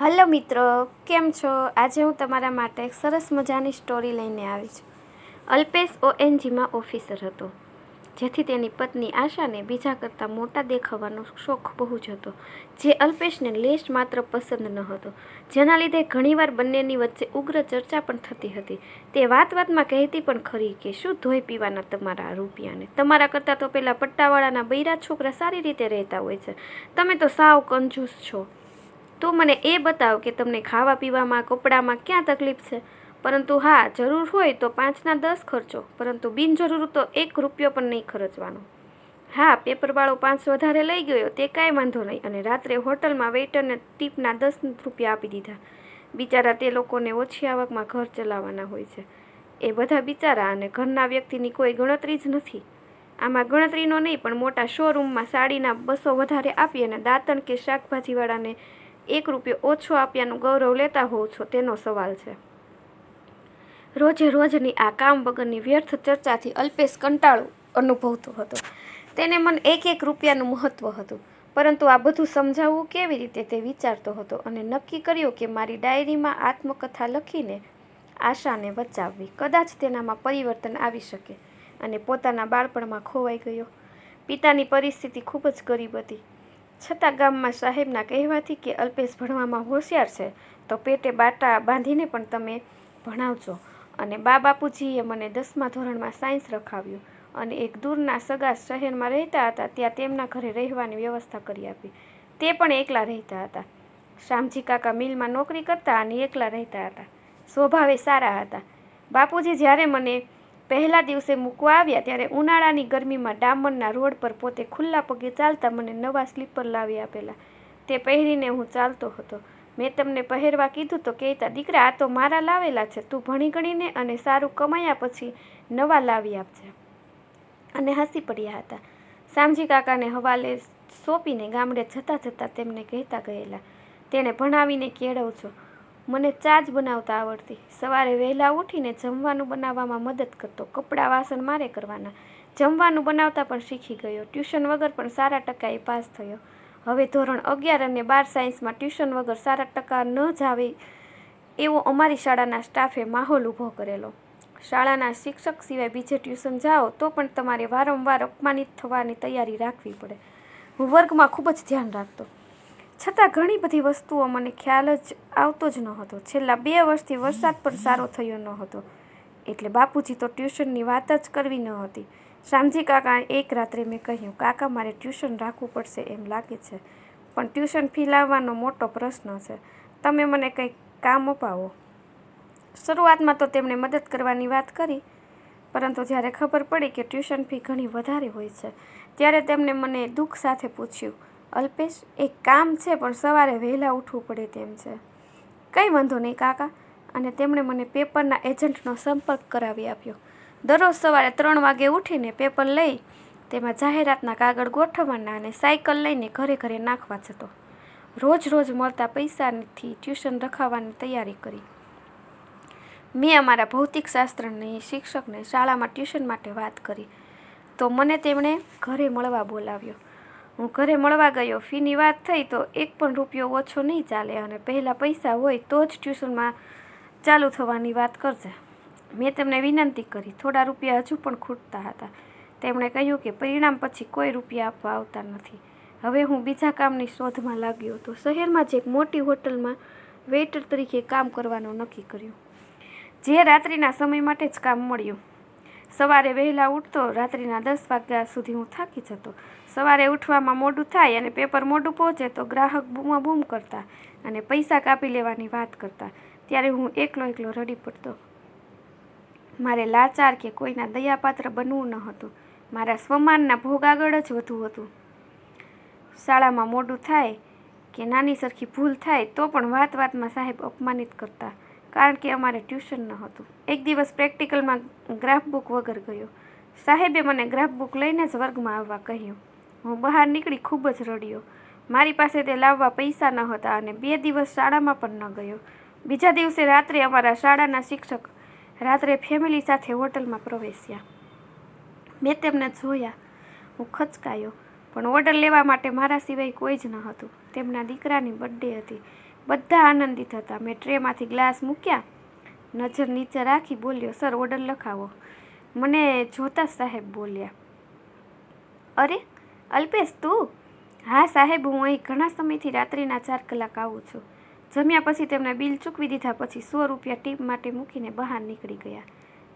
Hello મિત્રો, કેમ છો? આજે હું તમારા માટે એક સરસ મજાની સ્ટોરી લઈને આવી છું. અલ્પેશ ઓએનજીમાં ઓફિસર હતો, જેથી તેની પત્ની આશાને બીજા કરતાં મોટા દેખાવાનો શોખ બહુ જ હતો, જે અલ્પેશને લેશ માત્ર પસંદ ન હતો, જેના લીધે ઘણીવાર બંનેની વચ્ચે ઉગ્ર ચર્ચા પણ થતી હતી. તે વાતમાં કહેતી પણ ખરી કે શું ધોઈ પીવાના તમારા રૂપિયાને, તમારા કરતાં તો પેલા પટ્ટાવાળાના બૈરા છોકરા સારી રીતે રહેતા હોય છે, તમે તો સાવ કંજૂસ છો. તું મને એ બતાવ કે તમને ખાવા પીવામાં, કપડામાં ક્યાં તકલીફ છે. પરંતુ હા, જરૂર હોય તો 5ના 10 ખર્ચો, પરંતુ બિનજરૂર તો 1 રૂપિયો પણ નહીં ખર્ચવાનો. હા, પેપરવાળો 5 વધારે લઈ ગયો તે કાંઈ વાંધો નહીં, અને રાત્રે હોટલમાં વેઇટરને ટીપના 10 રૂપિયા આપી દીધા. બિચારા તે લોકોને ઓછી આવકમાં ઘર ચલાવવાના હોય છે. એ બધા બિચારા અને ઘરના વ્યક્તિની કોઈ ગણતરી જ નથી. આમાં ગણતરીનો નહીં, પણ મોટા શોરૂમમાં સાડીના 200 વધારે આપી અને દાંતણ કે શાકભાજીવાળાને 1 રૂપિયો ઓછો આપ્યાનું ગૌરવ લેતા હોવ છો, તેનો સવાલ છે. રોજે રોજની આ કામ વગરની વ્યર્થ ચર્ચાથી અલ્પેશ કંટાળો અનુભવતો હતો. તેને મન 1 રૂપિયાનું મહત્વ હતું, પરંતુ આ બધું સમજાવવું કેવી રીતે તે વિચારતો હતો, અને નક્કી કર્યું કે મારી ડાયરીમાં આત્મકથા લખીને આશાને બચાવવી. કદાચ તેનામાં પરિવર્તન આવી શકે. અને પોતાના બાળપણમાં ખોવાઈ ગયો. પિતાની પરિસ્થિતિ ખૂબ જ ગરીબ હતી, છતાં ગામમાં સાહેબના કહેવાથી કે અલ્પેશ ભણવામાં હોશિયાર છે, તો પેટે બાટા બાંધીને પણ તમે ભણાવજો. અને બાપુજીએ મને 10મા ધોરણમાં સાયન્સ રખાવ્યું, અને એક દૂરના સગા શહેરમાં રહેતા હતા, ત્યાં તેમના ઘરે રહેવાની વ્યવસ્થા કરી આપી. તે પણ એકલા રહેતા હતા. શામજી કાકા મિલમાં નોકરી કરતા અને એકલા રહેતા હતા. સ્વભાવે સારા હતા. બાપુજી જ્યારે મને પહેલા દિવસે મૂકવા આવ્યા, ત્યારે ઉનાળાની ગરમીમાં ડામરના રોડ પર પોતે ખુલ્લા પગે ચાલતા મને નવા સ્લીપર લાવી આપેલા. તે પહેરીને હું ચાલતો હતો. મેં તમને પહેરવા કીધું તો કહેતા, દીકરા આ તો મારા લાવેલા છે, તું ભણી ગણીને અને સારું કમાયા પછી નવા લાવી આપજે. અને હસી પડ્યા હતા. શામજી કાકાને હવાલે સોંપીને ગામડે જતા જતા તેમને કહેતા ગયેલા, તેને ભણાવીને કેળવજો. મને ચા જ બનાવતા આવડતી. સવારે વહેલા ઉઠીને જમવાનું બનાવવામાં મદદ કરતો. કપડાં વાસણ મારે કરવાના. જમવાનું બનાવતા પણ શીખી ગયો. ટ્યુશન વગર પણ સારા ટકાએ પાસ થયો. હવે ધોરણ 11 અને 12 સાયન્સમાં ટ્યુશન વગર સારા ટકા ન જ આવે એવો અમારી શાળાના સ્ટાફે માહોલ ઊભો કરેલો. શાળાના શિક્ષક સિવાય બીજે ટ્યુશન જાઓ તો પણ તમારે વારંવાર અપમાનિત થવાની તૈયારી રાખવી પડે. હું વર્ગમાં ખૂબ જ ધ્યાન રાખતો, છતાં ઘણી બધી વસ્તુઓ મને ખ્યાલ જ આવતો જ ન હતો. છેલ્લા 2 વર્ષથી વરસાદ પણ સારો થયો ન હતો, એટલે બાપુજી તો ટ્યુશનની વાત જ કરવી ન હતી. શામજી કાકા એક રાત્રે મેં કહ્યું, કાકા મારે ટ્યુશન રાખવું પડશે એમ લાગે છે, પણ ટ્યુશન ફી લાવવાનો મોટો પ્રશ્ન છે, તમે મને કંઈક કામ અપાવો. શરૂઆતમાં તો તેમણે મદદ કરવાની વાત કરી, પરંતુ જ્યારે ખબર પડી કે ટ્યુશન ફી ઘણી વધારે હોય છે, ત્યારે તેમણે મને દુઃખ સાથે પૂછ્યું, અલ્પેશ એક કામ છે, પણ સવારે વહેલા ઉઠવું પડે તેમ છે. કંઈ વાંધો નહીં કાકા. અને તેમણે મને પેપરના એજન્ટનો સંપર્ક કરાવી આપ્યો. દરરોજ સવારે 3 વાગે ઉઠીને પેપર લઈ તેમાં જાહેરાતના કાગળ ગોઠવવાના અને સાયકલ લઈને ઘરે ઘરે નાખવા જતો. રોજ મળતા પૈસાથી ટ્યુશન રખાવવાની તૈયારી કરી. મેં અમારા ભૌતિકશાસ્ત્રની શિક્ષકને શાળામાં ટ્યુશન માટે વાત કરી, તો મને તેમણે ઘરે મળવા બોલાવ્યો. હું ઘરે મળવા ગયો. ફીની વાત થઈ તો 1 પણ રૂપિયો ઓછો નહીં ચાલે, અને પહેલાં પૈસા હોય તો જ ટ્યુશનમાં ચાલુ થવાની વાત કરજે. મેં તેમને વિનંતી કરી. થોડા રૂપિયા હજુ પણ ખૂટતા હતા. તેમણે કહ્યું કે પરિણામ પછી કોઈ રૂપિયા આપવા આવતા નથી. હવે હું બીજા કામની શોધમાં લાગ્યો હતો. શહેરમાં જ એક મોટી હોટલમાં વેઇટર તરીકે કામ કરવાનું નક્કી કર્યું, જે રાત્રિના સમય માટે જ કામ મળ્યું. સવારે વહેલા ઉઠતો, રાત્રિના 10 વાગ્યા સુધી હું થાકી જતો. સવારે ઉઠવામાં મોડું થાય અને પેપર મોડું પહોંચે તો ગ્રાહક બૂમાબૂમ કરતા અને પૈસા કાપી લેવાની વાત કરતા. ત્યારે હું એકલો રડી પડતો. મારે લાચાર કે કોઈના દયાપાત્ર બનવું ન હતું. મારા સ્વમાનના ભોગ આગળ જ વધુ હતું. શાળામાં મોડું થાય કે નાની સરખી ભૂલ થાય તો પણ વાતમાં સાહેબ અપમાનિત કરતા, કારણ કે અમારે ટ્યુશન ન હતું. એક દિવસ પ્રેક્ટિકલમાં ગ્રાફ બુક વગર ગયો. સાહેબે મને ગ્રાફ બુક લઈને જ વર્ગમાં આવવા કહ્યું. હું બહાર નીકળી ખૂબ જ રડ્યો. મારી પાસે તે લાવવા પૈસા ન હતા અને 2 દિવસ શાળામાં પણ ન ગયો. બીજા દિવસે રાત્રે અમારા શાળાના શિક્ષક રાત્રે ફેમિલી સાથે હોટલમાં પ્રવેશ્યા. મેં તેમને જોયા. હું ખચકાયો, પણ ઓર્ડર લેવા માટે મારા સિવાય કોઈ જ ન હતું. તેમના દીકરાની બર્થડે હતી. બધા આનંદિત હતા. મેં ટ્રેમાંથી ગ્લાસ મૂક્યા, નજર નીચે રાખી બોલ્યો, સર ઓર્ડર લખાવો. મને જોતા સાહેબ બોલ્યા, અરે અલ્પેશ તું? હા સાહેબ, હું અહીં ઘણા સમયથી રાત્રિના 4 કલાક આવું છું. જમ્યા પછી તેમણે બિલ ચૂકવી દીધા પછી 100 રૂપિયા ટીપ માટે મૂકીને બહાર નીકળી ગયા.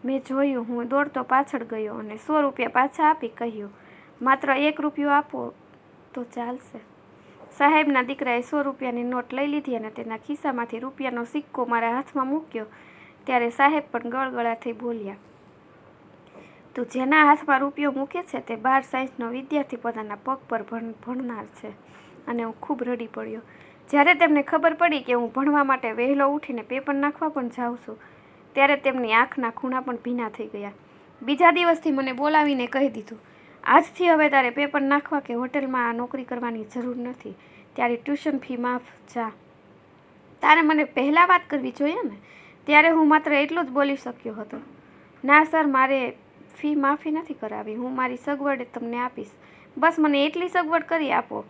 મેં જોયું, હું દોડતો પાછળ ગયો અને 100 રૂપિયા પાછા આપી કહ્યું, માત્ર 1 રૂપિયો આપો તો ચાલશે. સાહેબના દીકરાએ 100 રૂપિયાની નોટ લઈ લીધી અને તેના ખિસ્સામાંથી રૂપિયાનો સિક્કો મારા હાથમાં મૂક્યો. ત્યારે સાહેબ પણ ગળગળા થઈ બોલ્યા, તું જેના હાથમાં રૂપિયો મૂકે છે તે 12 સાયન્સનો વિદ્યાર્થી પોતાના પગ પર ભણનાર છે. અને હું ખૂબ રડી પડ્યો. જ્યારે તેમને ખબર પડી કે હું ભણવા માટે વહેલો ઉઠીને પેપર નાખવા પણ જાઉં છું, ત્યારે તેમની આંખના ખૂણા પણ ભીના થઈ ગયા. બીજા દિવસથી મને બોલાવીને કહી દીધું, આજથી હવે તારે પેપર નાખવા કે હોટેલમાં નોકરી કરવાની જરૂર નથી. ત્યારે ટ્યુશન ફી માફ, જા. તારે મને પહેલાં વાત કરવી જોઈએ ને. ત્યારે હું માત્ર એટલું જ બોલી શક્યો હતો, ના સર, મારે ફી માફી નથી કરાવી, હું મારી સગવડ તમને આપીશ, બસ મને એટલી સગવડ કરી આપો.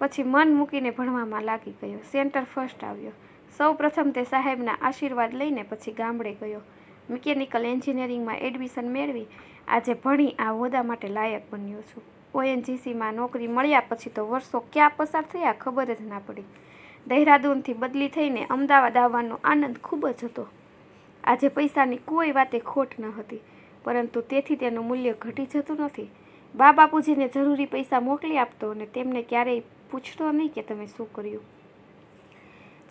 પછી મન મૂકીને ભણવામાં લાગી ગયો. સેન્ટર ફર્સ્ટ આવ્યો. સૌ પ્રથમ તે સાહેબના આશીર્વાદ લઈને પછી ગામડે ગયો. મિકેનિકલ એન્જિનિયરિંગમાં એડમિશન મેળવી આજે ભણી આ હોદ્દા માટે લાયક બન્યો છું. ONGCમાં નોકરી મળ્યા પછી તો વર્ષો ક્યાં પસાર થયા ખબર જ ના પડી. દહેરાદૂનથી બદલી થઈને અમદાવાદ આવવાનો આનંદ ખૂબ જ હતો. આજે પૈસાની કોઈ વાતે ખોટ ન હતી, પરંતુ તેથી તેનું મૂલ્ય ઘટી જતું નથી. બા બાપુજીને જરૂરી પૈસા મોકલી આપતો અને તેમને ક્યારેય પૂછતો નહીં કે તમે શું કર્યું.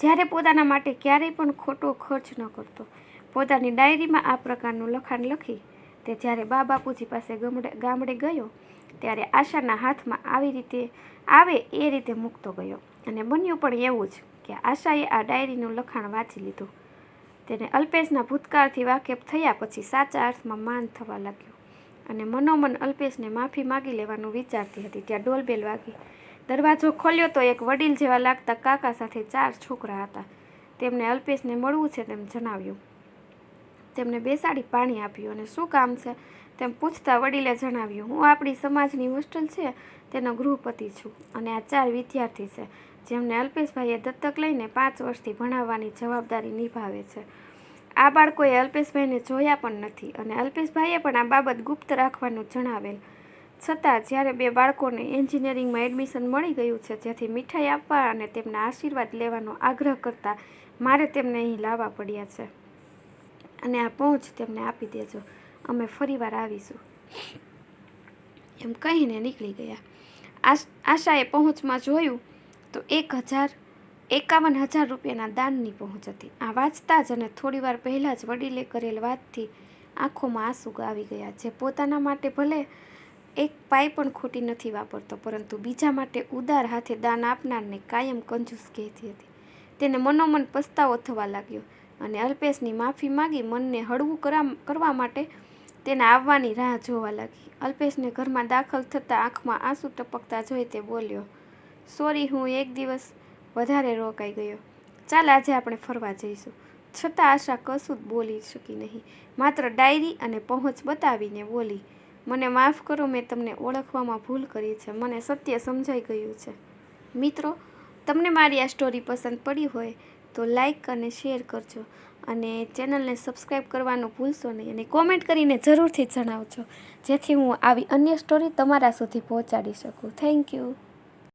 જ્યારે પોતાના માટે ક્યારેય પણ ખોટો ખર્ચ ન કરતો. પોતાની ડાયરીમાં આ પ્રકારનું લખાણ લખી તે જ્યારે બા બાપુજી પાસે ગામડે ગયો ત્યારે આશાના હાથમાં આવે એ રીતે મૂકતો ગયો. અને બન્યું પણ એવું જ કે આશાએ આ ડાયરીનું લખાણ વાંચી લીધું. તેને અલ્પેશના ભૂતકાળથી વાકેફ થયા પછી સાચા અર્થમાં માન થવા લાગ્યું અને મનોમન અલ્પેશને માફી માગી લેવાનું વિચારતી હતી. ત્યાં ડોલબેલ વાગી. દરવાજો ખોલ્યો તો એક વડીલ જેવા લાગતા કાકા સાથે 4 છોકરા હતા. તેમને અલ્પેશને મળવું છે તેમ જણાવ્યું. તેમને બેસાડી પાણી આપ્યું અને શું કામ છે તેમ પૂછતા વડીલે જણાવ્યું, હું આપણી સમાજની હોસ્ટેલ છે તેનો ગૃહપતિ છું અને આ 4 વિદ્યાર્થી છે જેમને અલ્પેશભાઈએ દત્તક લઈને 5 વર્ષથી ભણાવવાની જવાબદારી નિભાવે છે. આ બાળકોએ અલ્પેશભાઈને જોયા પણ નથી અને અલ્પેશભાઈએ પણ આ બાબત ગુપ્ત રાખવાનું જણાવેલ. છતાં જ્યારે 2 બાળકોને એન્જિનિયરિંગમાં એડમિશન મળી ગયું છે, જેથી મીઠાઈ આપવા અને તેમના આશીર્વાદ લેવાનો આગ્રહ કરતા મારે તેમને અહીં લાવવા પડ્યા છે અને આ પહોંચ તેમને આપી દેજો, અમે ફરીવાર આવીશું, એમ કહીને નીકળી ગયા. આશાએ પહોંચમાં જોયું તો 51,000 રૂપિયાના દાનની પહોંચ હતી. આ વાંચતા જ અને થોડીવાર પહેલાં જ વડીલે કરેલ વાતથી આંખોમાં આંસુ આવી ગયા. જે પોતાના માટે ભલે 1 પાઈ પણ ખોટી નથી વાપરતો, પરંતુ બીજા માટે ઉદાર હાથે દાન આપનારને કાયમ કંજૂસ કહેતી હતી. તેને મનોમન પસ્તાવો થવા લાગ્યો અને અલ્પેશની માફી માગી મનને હળવું કરવા માટે તેના આવવાની રાહ જોવા લાગી. અલ્પેશને ઘરમાં દાખલ થતાં આંખમાં આંસુ ટપકતા જોઈ તે બોલ્યો, સોરી, હું 1 દિવસ વધારે રોકાઈ ગયો. ચાલ આજે આપણે ફરવા જઈશું. છતાં આશા કશું જ બોલી શકી નહીં, માત્ર ડાયરી અને પહોંચ બતાવીને બોલી, મને માફ કરો, મેં તમને ઓળખવામાં ભૂલ કરી છે, મને સત્ય સમજાઈ ગયું છે. મિત્રો, તમને મારી આ સ્ટોરી પસંદ પડી હોય તો લાઈક અને શેર કરજો અને ચેનલને સબસ્ક્રાઈબ કરવાનું ભૂલશો નહીં અને કોમેન્ટ કરીને જરૂરથી જણાવજો, જેથી હું આવી અન્ય સ્ટોરી તમારા સુધી પહોંચાડી શકું. Thank you.